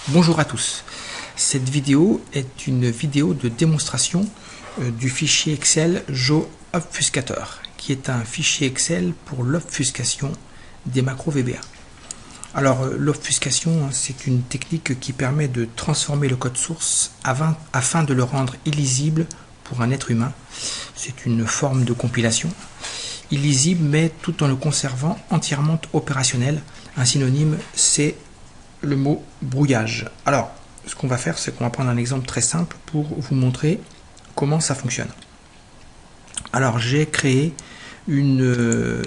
Bonjour à tous, cette vidéo est une vidéo de démonstration du fichier Excel GeoObfuscator, qui est un fichier Excel pour l'obfuscation des macros VBA. Alors l'obfuscation, c'est une technique qui permet de transformer le code source afin de le rendre illisible pour un être humain. C'est une forme de compilation. Illisible, mais tout en le conservant entièrement opérationnel. Un synonyme, c'est le mot brouillage. Alors, ce qu'on va faire, c'est qu'on va prendre un exemple très simple pour vous montrer comment ça fonctionne. Alors, j'ai créé une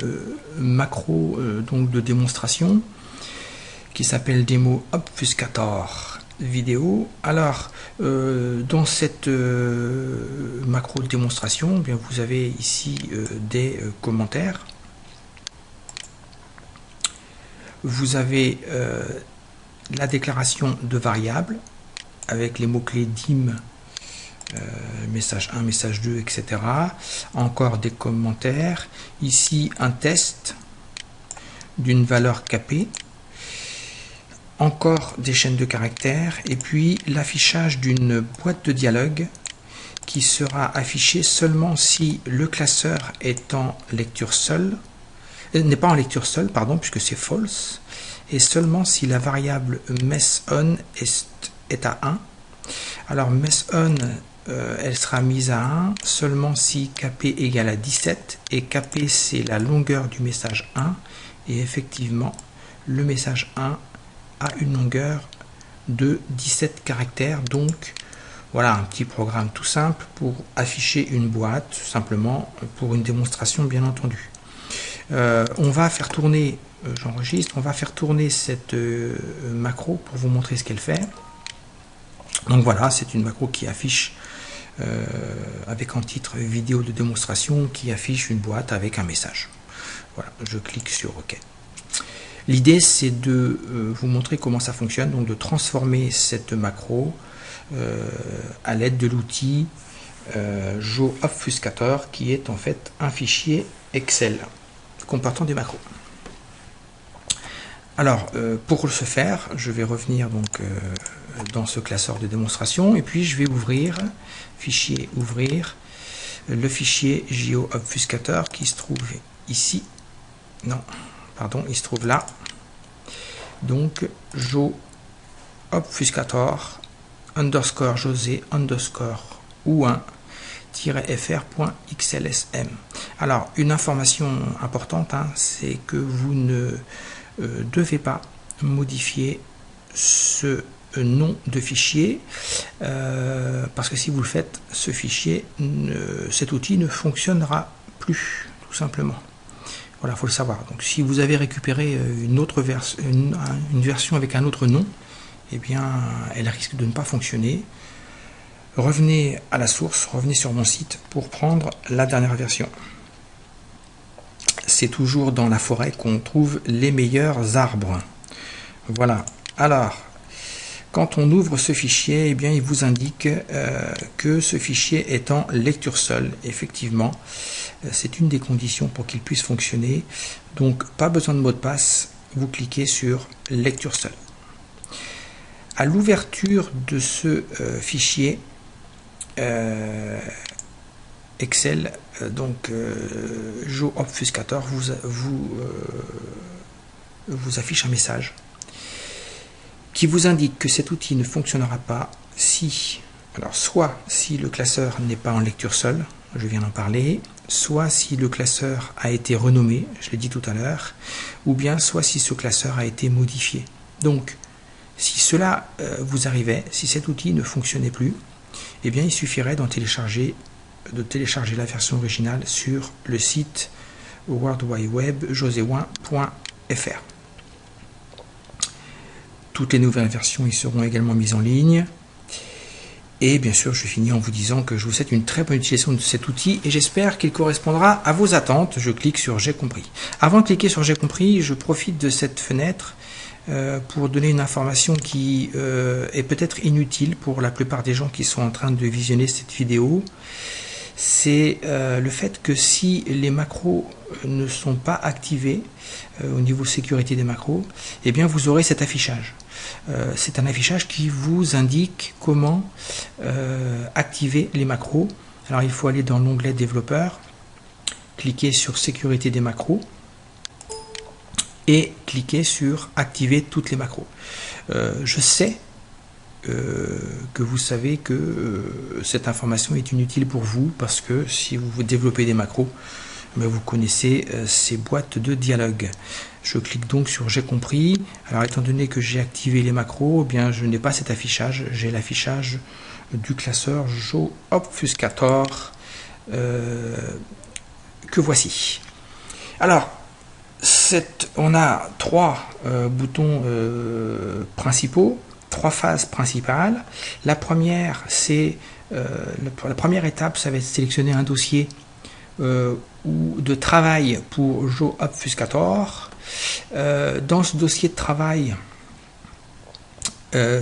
macro donc de démonstration qui s'appelle démo obfuscator vidéo. Alors, dans cette macro de démonstration, bien, vous avez ici des commentaires. Vous avez la déclaration de variables avec les mots-clés dim, message 1, message 2, etc. Encore des commentaires. Ici, un test d'une valeur capée. Encore des chaînes de caractères. Et puis, l'affichage d'une boîte de dialogue qui sera affichée seulement si le classeur est en lecture seule. N'est pas en lecture seule, pardon, puisque c'est false. Et seulement si la variable messOn est à 1. Alors messOn, elle sera mise à 1 seulement si kp égale à 17, et kp c'est la longueur du message 1, et effectivement le message 1 a une longueur de 17 caractères. Donc voilà un petit programme tout simple pour afficher une boîte, simplement pour une démonstration bien entendu. On va faire tourner, j'enregistre, on va faire tourner cette macro pour vous montrer ce qu'elle fait. Donc voilà, c'est une macro qui affiche avec en titre vidéo de démonstration, qui affiche une boîte avec un message. Voilà, je clique sur OK. L'idée, c'est de vous montrer comment ça fonctionne, donc de transformer cette macro à l'aide de l'outil GeoObfuscator, qui est en fait un fichier Excel comportant des macros. Alors, pour ce faire, je vais revenir donc dans ce classeur de démonstration, et puis je vais ouvrir, fichier ouvrir, le fichier GeoObfuscator qui se trouve ici. Non, pardon, il se trouve là. Donc, GeoObfuscator underscore José underscore ou1 fr.xlsm. Alors, une information importante, hein, c'est que vous ne devez pas modifier ce nom de fichier, parce que si vous le faites, ce fichier, cet outil ne fonctionnera plus, tout simplement. Voilà, il faut le savoir. Donc, si vous avez récupéré une autre une version avec un autre nom, eh bien, elle risque de ne pas fonctionner. Revenez à la source, revenez sur mon site pour prendre la dernière version. C'est toujours dans la forêt qu'on trouve les meilleurs arbres. Voilà. Alors, quand on ouvre ce fichier, eh bien, il vous indique que ce fichier est en lecture seule. Effectivement, c'est une des conditions pour qu'il puisse fonctionner. Donc, pas besoin de mot de passe. Vous cliquez sur lecture seule. À l'ouverture de ce fichier Excel, donc GeoObfuscator vous affiche un message qui vous indique que cet outil ne fonctionnera pas si, alors soit si le classeur n'est pas en lecture seule, je viens d'en parler, soit si le classeur a été renommé, je l'ai dit tout à l'heure, ou bien soit si ce classeur a été modifié. Donc, si cela vous arrivait, si cet outil ne fonctionnait plus, eh bien, il suffirait de télécharger la version originale sur le site World Wide Web joséouin.fr. Toutes les nouvelles versions y seront également mises en ligne. Et bien sûr, je finis en vous disant que je vous souhaite une très bonne utilisation de cet outil et j'espère qu'il correspondra à vos attentes. Je clique sur J'ai compris. Avant de cliquer sur J'ai compris, je profite de cette fenêtre pour donner une information qui est peut-être inutile pour la plupart des gens qui sont en train de visionner cette vidéo. c'est le fait que si les macros ne sont pas activés au niveau sécurité des macros, eh bien vous aurez cet affichage. C'est un affichage qui vous indique comment activer les macros. Alors il faut aller dans l'onglet développeur, cliquer sur sécurité des macros et cliquer sur activer toutes les macros. Je sais que vous savez que cette information est inutile pour vous parce que si vous développez des macros, vous connaissez ces boîtes de dialogue. Je clique donc sur j'ai compris. Alors étant donné que j'ai activé les macros, eh bien je n'ai pas cet affichage, j'ai l'affichage du classeur GeoObfuscator que voici. Alors on a trois boutons principaux, trois phases principales. La première, c'est la première étape, ça va être sélectionner un dossier ou de travail pour GeoObfuscator. Dans ce dossier de travail,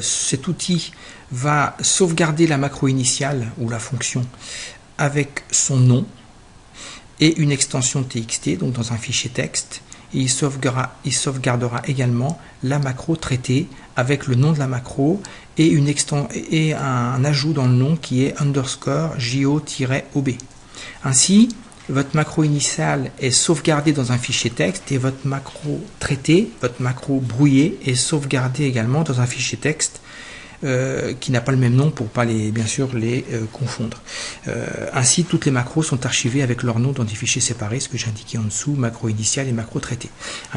cet outil va sauvegarder la macro initiale ou la fonction avec son nom et une extension TXT, donc dans un fichier texte. Et il sauvegardera également la macro traitée avec le nom de la macro et un ajout dans le nom qui est underscore JO-OB. Ainsi, votre macro initiale est sauvegardée dans un fichier texte et votre macro traitée, votre macro brouillée est sauvegardée également dans un fichier texte qui n'a pas le même nom pour pas bien sûr les confondre. Ainsi, toutes les macros sont archivées avec leur nom dans des fichiers séparés, ce que j'ai indiqué en dessous, macro initiale et macro traitée.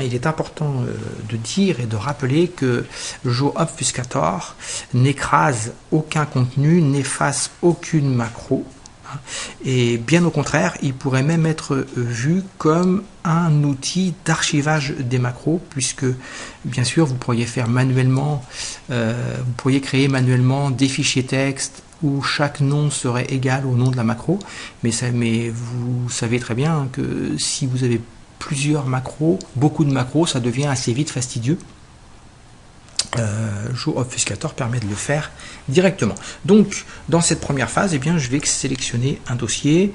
Il est important de dire et de rappeler que GeoObfuscator n'écrase aucun contenu, n'efface aucune macro. Et bien au contraire, il pourrait même être vu comme un outil d'archivage des macros, puisque bien sûr vous pourriez faire manuellement, vous pourriez créer manuellement des fichiers texte où chaque nom serait égal au nom de la macro, mais vous savez très bien que si vous avez plusieurs macros, beaucoup de macros, ça devient assez vite fastidieux. GeoObfuscator permet de le faire directement. Donc dans cette première phase, eh bien, je vais sélectionner un dossier,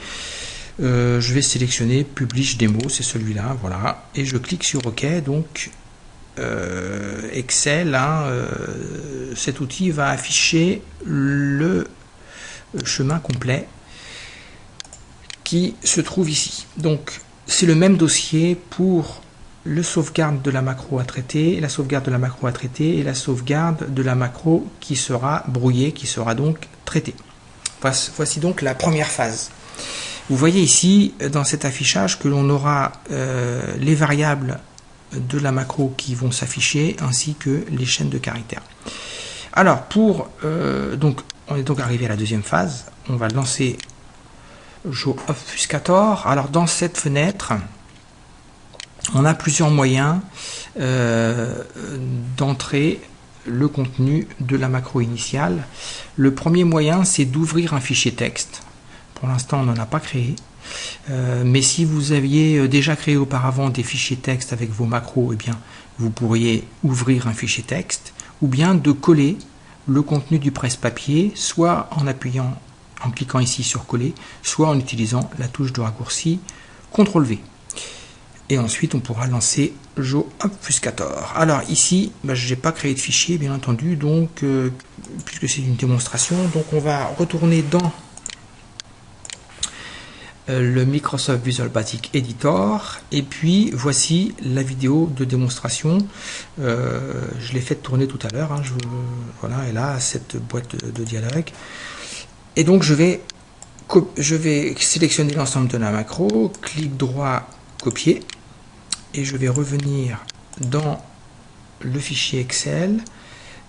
je vais sélectionner Publish Demo, c'est celui-là, voilà, et je clique sur OK. Donc Excel, cet outil va afficher le chemin complet qui se trouve ici. Donc c'est le même dossier pour le sauvegarde de la macro à traiter, la sauvegarde de la macro à traiter et la sauvegarde de la macro qui sera brouillée, qui sera donc traitée. Voici donc la première phase. Vous voyez ici dans cet affichage que l'on aura les variables de la macro qui vont s'afficher ainsi que les chaînes de caractères. Alors on est donc arrivé à la deuxième phase. On va lancer GeoObfuscator. Alors dans cette fenêtre, on a plusieurs moyens d'entrer le contenu de la macro initiale. Le premier moyen, c'est d'ouvrir un fichier texte. Pour l'instant, on n'en a pas créé. Mais si vous aviez déjà créé auparavant des fichiers texte avec vos macros, eh bien, vous pourriez ouvrir un fichier texte ou bien de coller le contenu du presse-papier, soit en cliquant ici sur coller, soit en utilisant la touche de raccourci CTRL-V. Et ensuite, on pourra lancer GeoObfuscator. Alors ici, je n'ai pas créé de fichier, bien entendu, donc puisque c'est une démonstration, donc on va retourner dans le Microsoft Visual Basic Editor, et puis voici la vidéo de démonstration. Je l'ai fait tourner tout à l'heure, voilà, et là, cette boîte de dialogue. Et donc je vais sélectionner l'ensemble de la macro, clic droit, copier, et je vais revenir dans le fichier Excel.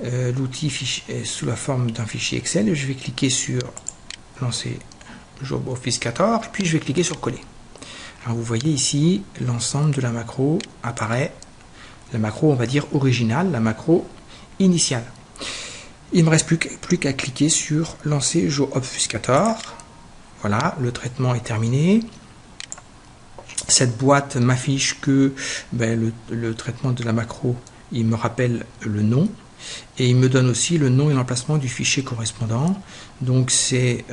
L'outil est sous la forme d'un fichier Excel, et je vais cliquer sur lancer GeoObfuscator, puis je vais cliquer sur coller. Alors vous voyez ici l'ensemble de la macro apparaît, la macro on va dire originale, la macro initiale. Il ne me reste plus qu'à cliquer sur lancer GeoObfuscator. Voilà, le traitement est terminé. Cette boîte m'affiche que le traitement de la macro, il me rappelle le nom. et il me donne aussi le nom et l'emplacement du fichier correspondant. Donc c'est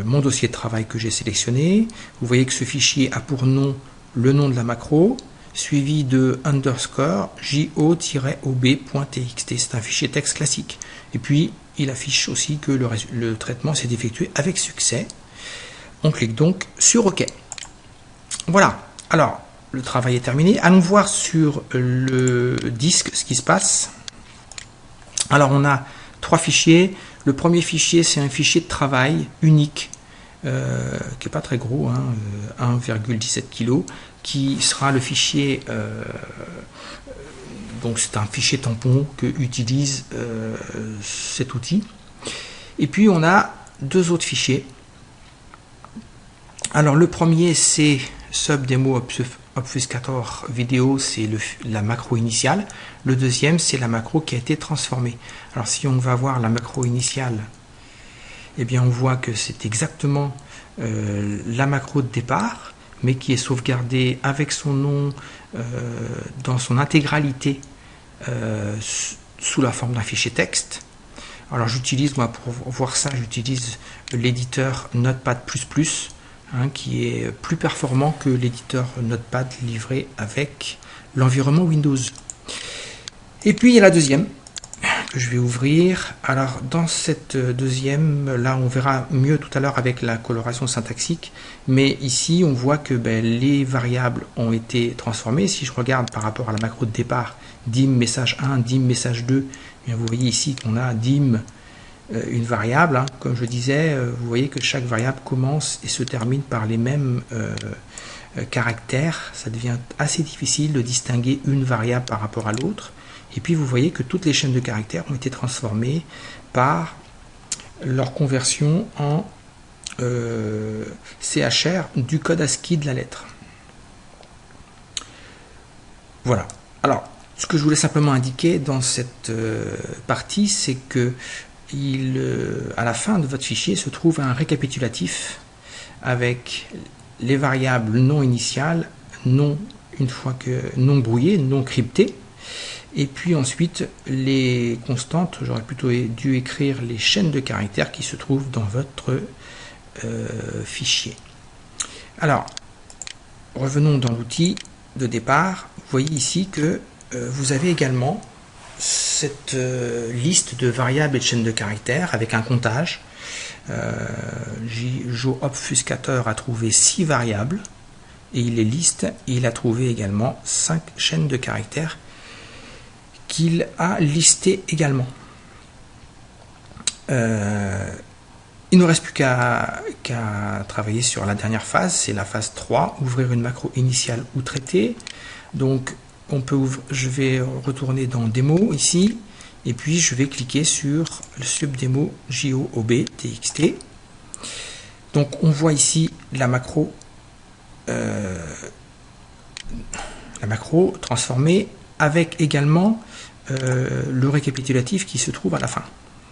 mon dossier de travail que j'ai sélectionné. Vous voyez que ce fichier a pour nom le nom de la macro, suivi de underscore jo-ob.txt. C'est un fichier texte classique. Et puis il affiche aussi que le traitement s'est effectué avec succès. On clique donc sur OK. Voilà. Alors, le travail est terminé. Allons voir sur le disque ce qui se passe. Alors, on a 3 fichiers. Le premier fichier, c'est un fichier de travail unique, qui n'est pas très gros, hein, 1,17 kg, qui sera le fichier, donc c'est un fichier tampon que utilise cet outil. Et puis, on a 2 autres fichiers. Alors, le premier, c'est subdemo obfuscator vidéo, c'est la macro initiale. Le deuxième, c'est la macro qui a été transformée. Alors si on va voir la macro initiale, eh bien on voit que c'est exactement la macro de départ, mais qui est sauvegardée avec son nom dans son intégralité sous la forme d'un fichier texte. Alors j'utilise, moi pour voir ça, j'utilise l'éditeur Notepad++, qui est plus performant que l'éditeur Notepad livré avec l'environnement Windows. Et puis il y a la deuxième que je vais ouvrir. Alors dans cette deuxième, là on verra mieux tout à l'heure avec la coloration syntaxique, mais ici on voit que les variables ont été transformées. Si je regarde par rapport à la macro de départ, dim message 1, dim message 2, bien vous voyez ici qu'on a dim une variable, comme je disais, vous voyez que chaque variable commence et se termine par les mêmes caractères. Ça devient assez difficile de distinguer une variable par rapport à l'autre. Et puis vous voyez que toutes les chaînes de caractères ont été transformées par leur conversion en CHR du code ASCII de la lettre. Voilà. Alors, ce que je voulais simplement indiquer dans cette partie, c'est que à la fin de votre fichier se trouve un récapitulatif avec les variables non initiales, non brouillées, non cryptées, et puis ensuite les constantes. J'aurais plutôt dû écrire les chaînes de caractères qui se trouvent dans votre fichier. Alors, revenons dans l'outil de départ. Vous voyez ici que vous avez également cette liste de variables et de chaînes de caractères avec un comptage. Jo obfuscator a trouvé 6 variables et il les liste, et il a trouvé également 5 chaînes de caractères qu'il a listées également. Il ne reste plus qu'à travailler sur la dernière phase, c'est la phase 3, ouvrir une macro initiale ou traiter. Donc je vais retourner dans démo ici, et puis je vais cliquer sur le subdemo job.txt. Donc on voit ici la macro transformée avec également le récapitulatif qui se trouve à la fin.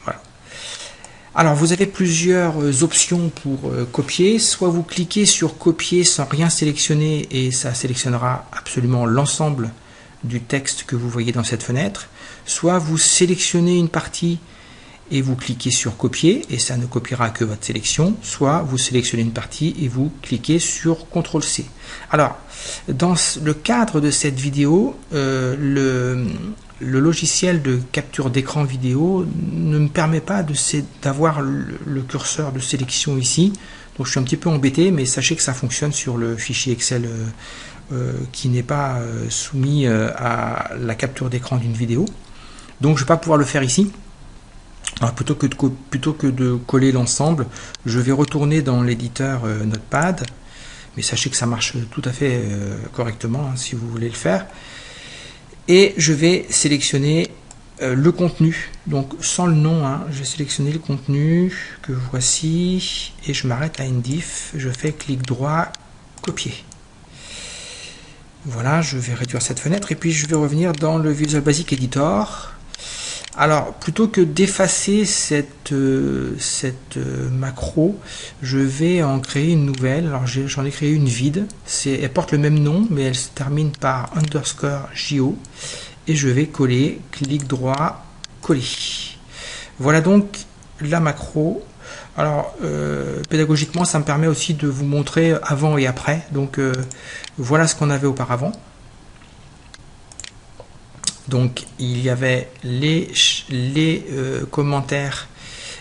Voilà. Alors vous avez plusieurs options pour copier. Soit vous cliquez sur copier sans rien sélectionner et ça sélectionnera absolument l'ensemble du texte que vous voyez dans cette fenêtre. Soit vous sélectionnez une partie et vous cliquez sur copier et ça ne copiera que votre sélection. Soit vous sélectionnez une partie et vous cliquez sur CTRL-C. Alors dans le cadre de cette vidéo, le logiciel de capture d'écran vidéo ne me permet pas d'avoir le curseur de sélection ici. Donc je suis un petit peu embêté, mais sachez que ça fonctionne sur le fichier Excel qui n'est pas soumis à la capture d'écran d'une vidéo. Donc je ne vais pas pouvoir le faire ici. Alors plutôt que de coller l'ensemble, je vais retourner dans l'éditeur Notepad. Mais sachez que ça marche tout à fait correctement si vous voulez le faire. Et je vais sélectionner le contenu, donc sans le nom, je vais sélectionner le contenu que voici et je m'arrête à Indiff, je fais clic droit, copier. Voilà, je vais réduire cette fenêtre et puis je vais revenir dans le Visual Basic Editor. Alors, plutôt que d'effacer cette macro, je vais en créer une nouvelle. Alors, j'en ai créé une vide. Elle porte le même nom, mais elle se termine par underscore jo. Et je vais coller, clic droit, copier-coller. Voilà donc la macro. Alors, pédagogiquement, ça me permet aussi de vous montrer avant et après. Donc, voilà ce qu'on avait auparavant. Donc, il y avait les commentaires,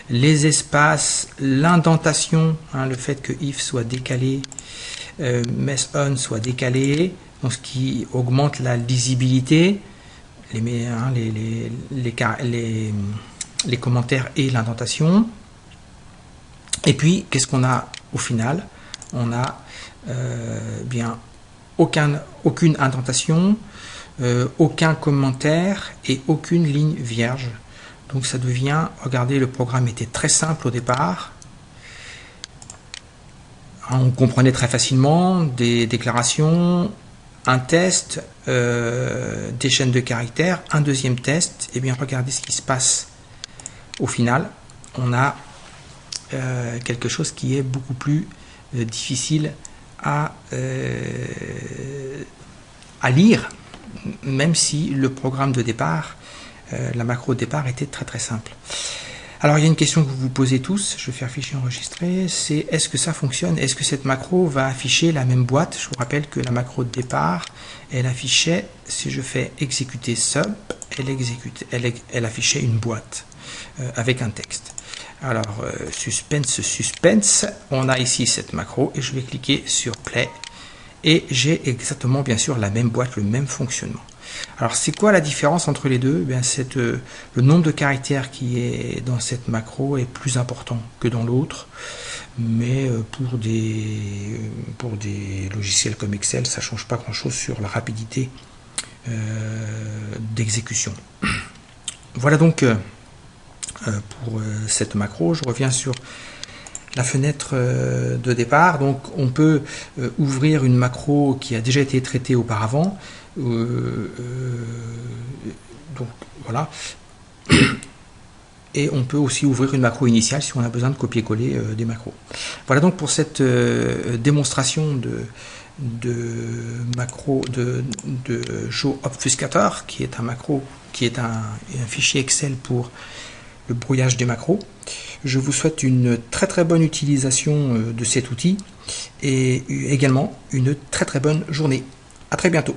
les espaces, l'indentation, hein, le fait que if soit décalé, mess on soit décalé, donc ce qui augmente la lisibilité, les commentaires et l'indentation. Et puis, qu'est-ce qu'on a au final? On a bien aucune indentation, aucun commentaire et aucune ligne vierge. Donc ça devient, regardez, le programme était très simple au départ. On comprenait très facilement des déclarations, un test, des chaînes de caractères, un deuxième test. Et bien regardez ce qui se passe au final. On a quelque chose qui est beaucoup plus difficile à lire, même si le programme de départ, la macro de départ était très très simple. Alors il y a une question que vous vous posez tous, je vais faire fichier enregistré, c'est est-ce que ça fonctionne? Est-ce que cette macro va afficher la même boîte? Je vous rappelle que la macro de départ, elle affichait, si je fais exécuter sub, elle affichait une boîte avec un texte. Alors suspense, on a ici cette macro et je vais cliquer sur play et j'ai exactement bien sûr la même boîte, le même fonctionnement. Alors c'est quoi la différence entre les deux? Bien, le nombre de caractères qui est dans cette macro est plus important que dans l'autre, mais pour des logiciels comme Excel, ça ne change pas grand chose sur la rapidité d'exécution. Voilà donc pour cette macro. Je reviens sur la fenêtre de départ. Donc on peut ouvrir une macro qui a déjà été traitée auparavant. Donc voilà. Et on peut aussi ouvrir une macro initiale si on a besoin de copier-coller des macros. Voilà donc pour cette démonstration de macro de show obfuscator, qui est un macro, qui est un fichier Excel pour le brouillage des macros. Je vous souhaite une très très bonne utilisation de cet outil et également une très très bonne journée. À très bientôt.